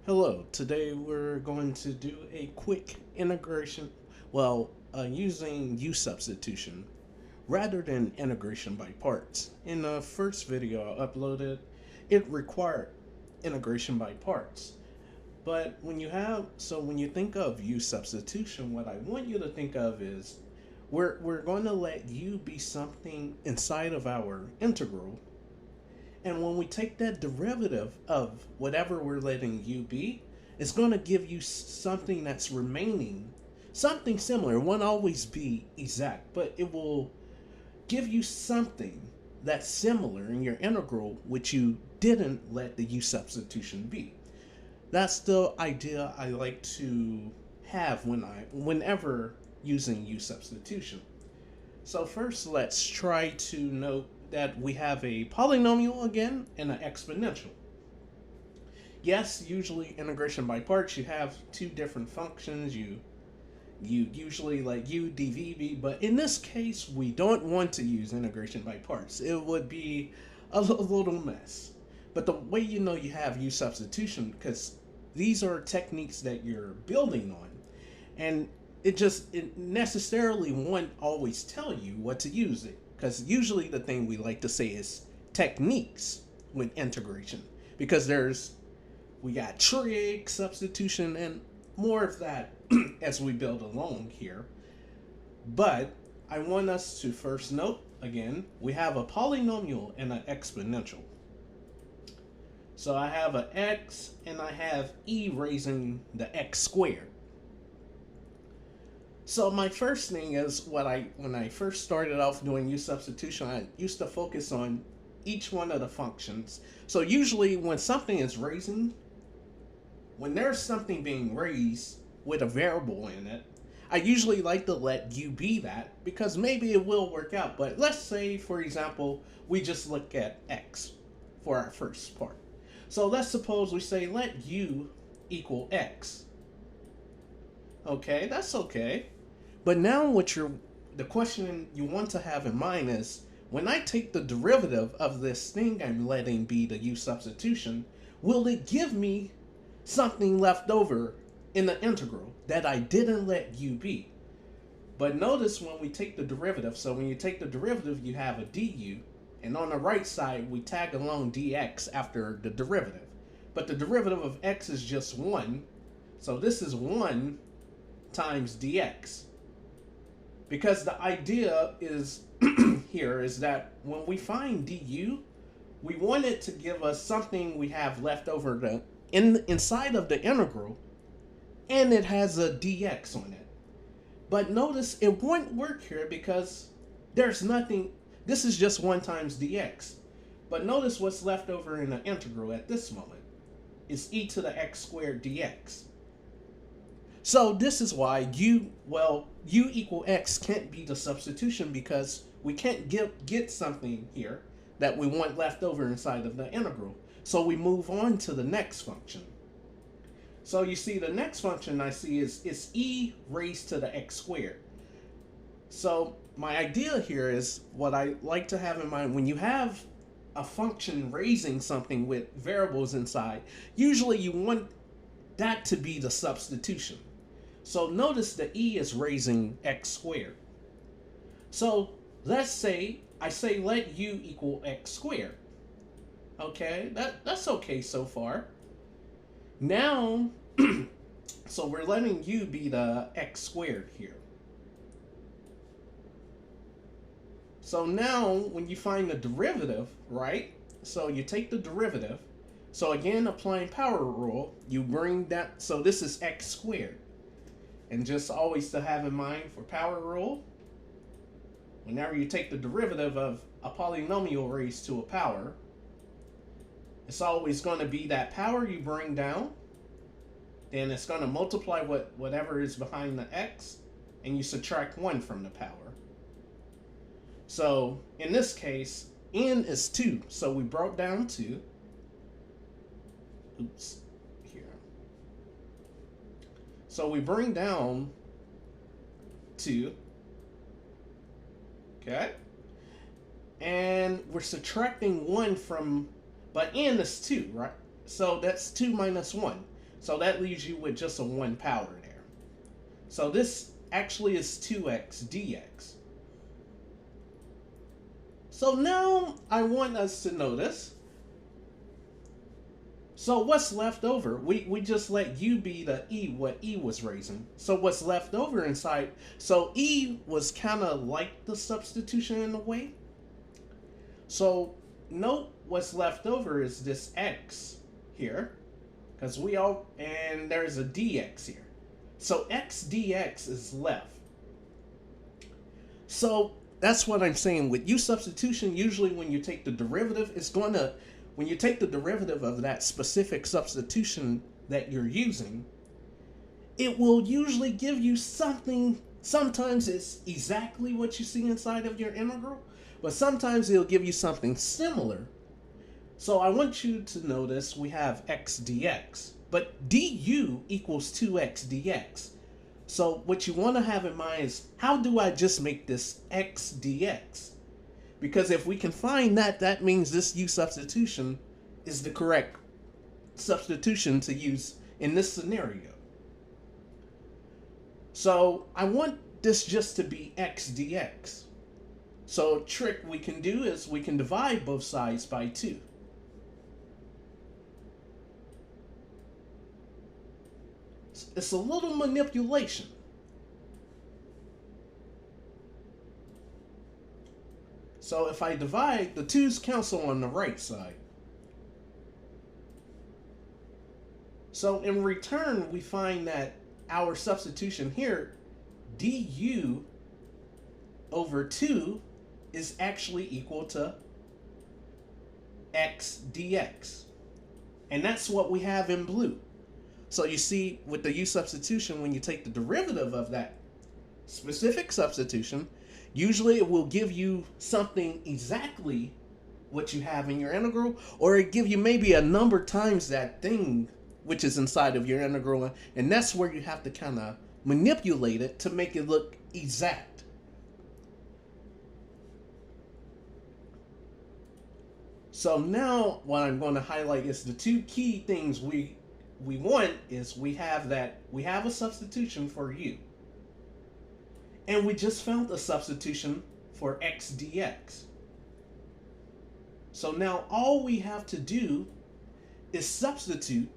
Hello, today we're going to do a quick integration, using U-substitution rather than integration by parts. In the first video I uploaded, it required integration by parts. But when you think of U-substitution, what I want you to think of is we're going to let U be something inside of our integral, and when we take that derivative of whatever we're letting u be, it's going to give you something that's remaining, something similar. It won't always be exact, but it will give you something that's similar in your integral, which you didn't let the u substitution be. That's the idea I like to have whenever using u substitution. So first, let's try to note that we have a polynomial again and an exponential. Yes, usually integration by parts, you have two different functions. You usually like u dv, but in this case, we don't want to use integration by parts. It would be a little mess. But the way you know you have u substitution, because these are techniques that you're building on, and it necessarily won't always tell you what to use it, because usually the thing we like to say is techniques with integration, because we got trig, substitution, and more of that as we build along here. But I want us to first note again, we have a polynomial and an exponential. So I have an x and I have e raising the x squared. So my first thing is when I first started off doing u substitution, I used to focus on each one of the functions. So usually when there's something being raised with a variable in it, I usually like to let u be that, because maybe it will work out. But let's say, for example, we just look at x for our first part. So let's suppose we say let u equal x. Okay, that's okay. But now the question you want to have in mind is, when I take the derivative of this thing I'm letting be the u substitution, will it give me something left over in the integral that I didn't let u be? But notice when we take the derivative, so when you take the derivative, you have a du, and on the right side, we tag along dx after the derivative. But the derivative of x is just 1, so this is 1 times dx. Because the idea is here is that when we find du, we want it to give us something we have left over inside of the integral, and it has a dx on it. But notice it won't work here because there's nothing. This is just 1 times dx. But notice what's left over in the integral at this moment is e to the x squared dx. So this is why u equal x can't be the substitution, because we can't get something here that we want left over inside of the integral. So we move on to the next function. So you see the next function I see is e raised to the x squared. So my idea here is, what I like to have in mind, when you have a function raising something with variables inside, usually you want that to be the substitution. So notice the e is raising x squared. So let's say I say let u equal x squared. Okay, that's okay so far. Now, so we're letting u be the x squared here. So now when you find the derivative, right? So you take the derivative. So again, applying power rule, you bring that, so this is x squared. And just always to have in mind for power rule, whenever you take the derivative of a polynomial raised to a power, it's always going to be that power you bring down, then it's going to multiply whatever is behind the x, and you subtract 1 from the power. So in this case, n is 2, so we brought down 2. Oops. So we bring down 2, okay? And we're subtracting 1 from, but n is 2, right? So that's 2 minus 1. So that leaves you with just a 1 power there. So this actually is 2x dx. So now I want us to notice, so what's left over? We just let u be the e, what e was raising. So what's left over inside, so e was kind of like the substitution in a way. So note what's left over is this x here, because and there's a dx here. So x dx is left. So that's what I'm saying. With u-substitution, usually when you take the derivative, when you take the derivative of that specific substitution that you're using, it will usually give you something. Sometimes it's exactly what you see inside of your integral, but sometimes it'll give you something similar. So I want you to notice we have x dx, but du equals 2x dx. So what you want to have in mind is, how do I just make this x dx? Because if we can find that, that means this u-substitution is the correct substitution to use in this scenario. So I want this just to be x dx. So a trick we can do is we can divide both sides by 2. It's a little manipulation. So if I divide, the 2's cancel on the right side. So in return, we find that our substitution here, du over 2, is actually equal to x dx. And that's what we have in blue. So you see, with the u-substitution, when you take the derivative of that specific substitution, usually it will give you something exactly what you have in your integral, or it give you maybe a number times that thing which is inside of your integral, and that's where you have to kind of manipulate it to make it look exact. So now what I'm going to highlight is the 2 key things we want is we have a substitution for u. And we just found a substitution for x dx. So now all we have to do is substitute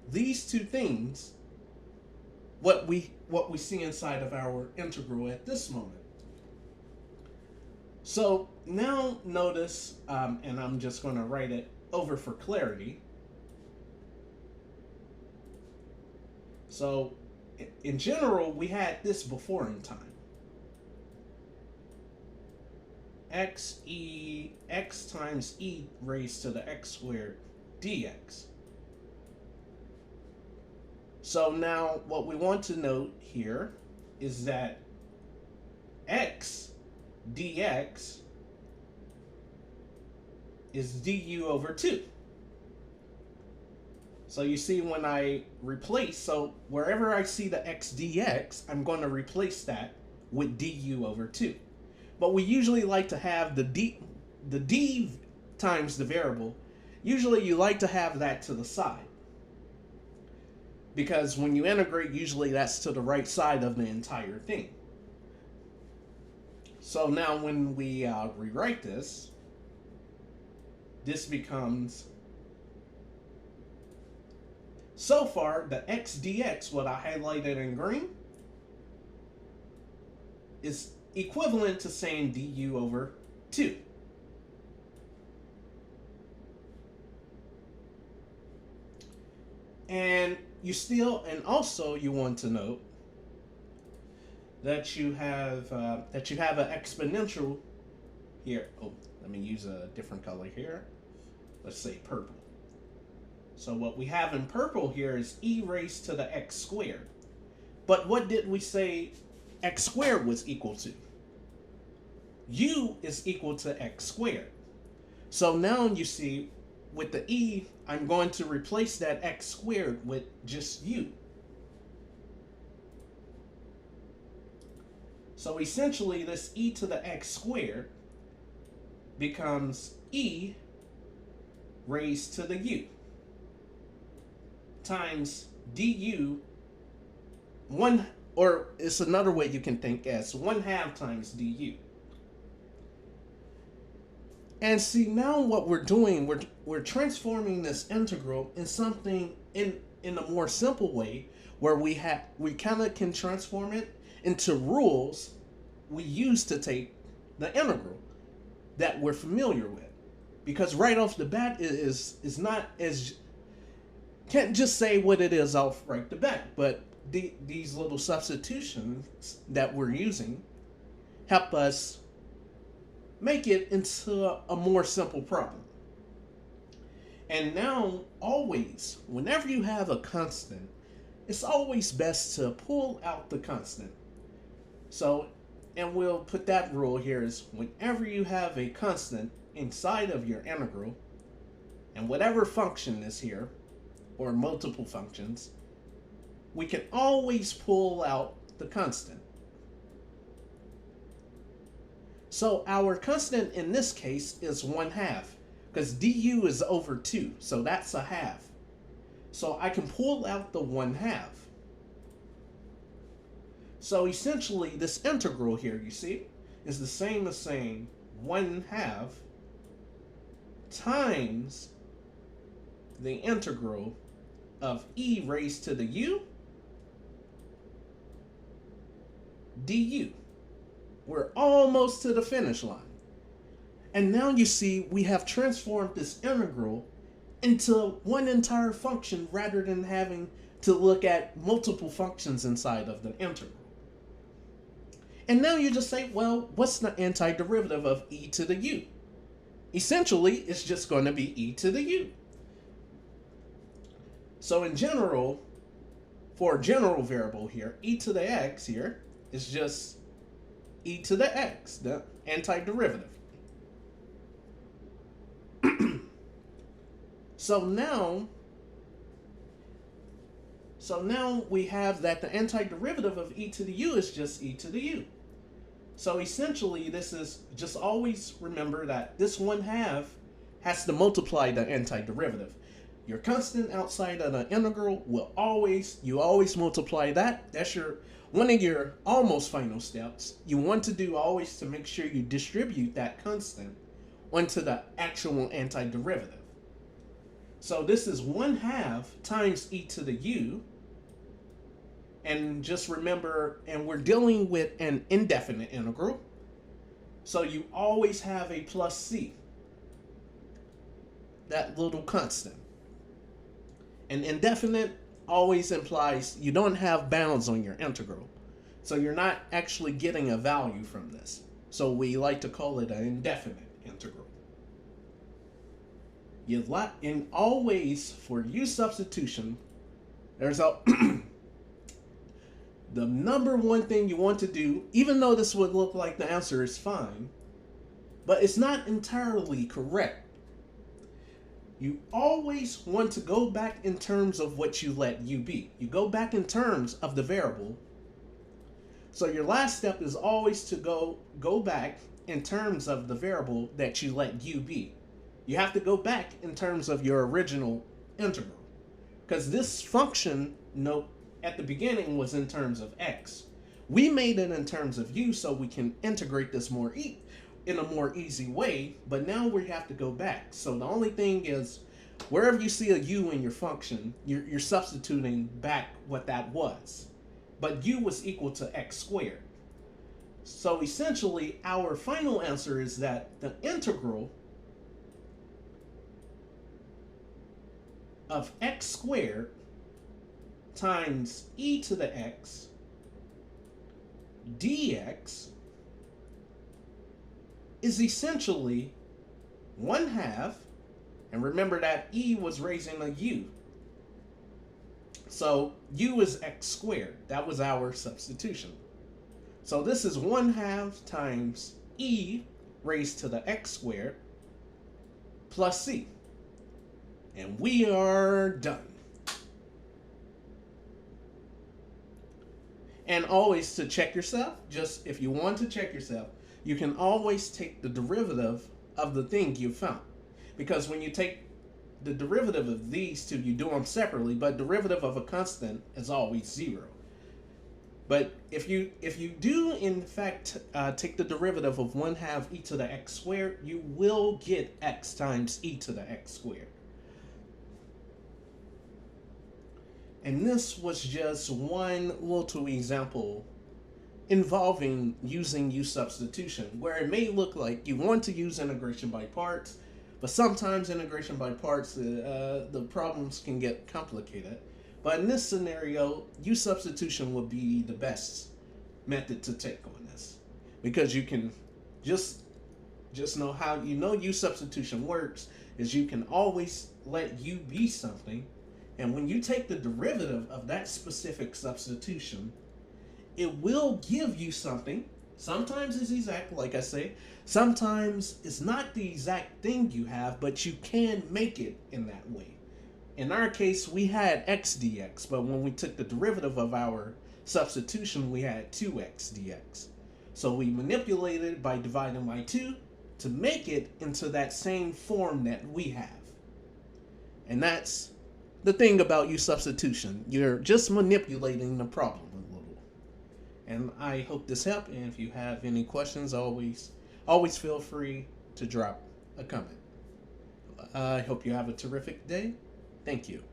these 2 things, what we see inside of our integral at this moment. So now notice, and I'm just going to write it over for clarity. So in general, we had this before in time. X times e raised to the x squared dx. So now what we want to note here is that x dx is du over 2. So you see, when I replace, so wherever I see the x dx, I'm going to replace that with du over 2. But we usually like to have the d times the variable. Usually you like to have that to the side, because when you integrate, usually that's to the right side of the entire thing. So now when we rewrite this, this becomes, so far the x dx, what I highlighted in green, is equivalent to saying du over 2. And also you want to note that you have an exponential here. Oh, let me use a different color here. Let's say purple. So what we have in purple here is e raised to the x squared. But what did we say x squared was equal to? U is equal to x squared. So now you see, with the e, I'm going to replace that x squared with just u. So essentially, this e to the x squared becomes e raised to the u. times du, one, or it's another way you can think as 1/2 times du. And see, now what we're doing, we're transforming this integral in something in a more simple way, where we kind of can transform it into rules we use to take the integral that we're familiar with. Because right off the bat is not as, can't just say what it is off right the bat, but these little substitutions that we're using help us make it into a more simple problem. And now, always, whenever you have a constant, it's always best to pull out the constant. So, and we'll put that rule here is whenever you have a constant inside of your integral, and whatever function is here, or multiple functions, we can always pull out the constant. So our constant in this case is 1/2, because du is over 2, so that's a half. So I can pull out the 1/2. So essentially this integral here, you see, is the same as saying 1/2 times the integral of e raised to the u du. We're almost to the finish line. And now you see we have transformed this integral into one entire function rather than having to look at multiple functions inside of the integral. And now you just say, well, what's the antiderivative of e to the u? Essentially, it's just going to be e to the u. So in general, for a general variable here, e to the x here is just e to the x, the antiderivative. So now we have that the antiderivative of e to the u is just e to the u. So essentially this is, just always remember that this 1/2 has to multiply the antiderivative. Your constant outside of the integral will you always multiply that. That's one of your almost final steps. You want to do always to make sure you distribute that constant onto the actual antiderivative. So this is 1/2 times e to the u. And just remember, and we're dealing with an indefinite integral. So you always have a plus c, that little constant. And indefinite always implies you don't have bounds on your integral. So you're not actually getting a value from this. So we like to call it an indefinite integral. And always for U-substitution, there's a the number one thing you want to do, even though this would look like the answer is fine, but it's not entirely correct. You always want to go back in terms of what you let u be. You go back in terms of the variable. So your last step is always to go back in terms of the variable that you let u be. You have to go back in terms of your original integral, because this function at the beginning was in terms of x. We made it in terms of u so we can integrate this in a more easy way, but now we have to go back. So the only thing is, wherever you see a u in your function, you're substituting back what that was. But u was equal to x squared. So essentially, our final answer is that the integral of x squared times e to the x dx is essentially 1/2, and remember that e was raising a u. So u is x squared. That was our substitution. So this is 1/2 times e raised to the x squared plus c. And we are done. And always to check yourself, just if you want to check yourself, you can always take the derivative of the thing you found. Because when you take the derivative of these two, you do them separately, but derivative of a constant is always 0. But if you do in fact take the derivative of 1/2 e to the x squared, you will get x times e to the x squared. And this was just one little example involving using U-substitution, where it may look like you want to use integration by parts, but sometimes integration by parts, the problems can get complicated. But in this scenario, U-substitution would be the best method to take on this, because you can just know how U-substitution works is you can always let U be something, and when you take the derivative of that specific substitution, it will give you something. Sometimes it's exact, like I say. Sometimes it's not the exact thing you have, but you can make it in that way. In our case, we had x dx, but when we took the derivative of our substitution, we had 2x dx. So we manipulated it by dividing by 2 to make it into that same form that we have. And that's the thing about U-substitution. You're just manipulating the problem a little. And I hope this helped, and if you have any questions, always feel free to drop a comment. I hope you have a terrific day. Thank you.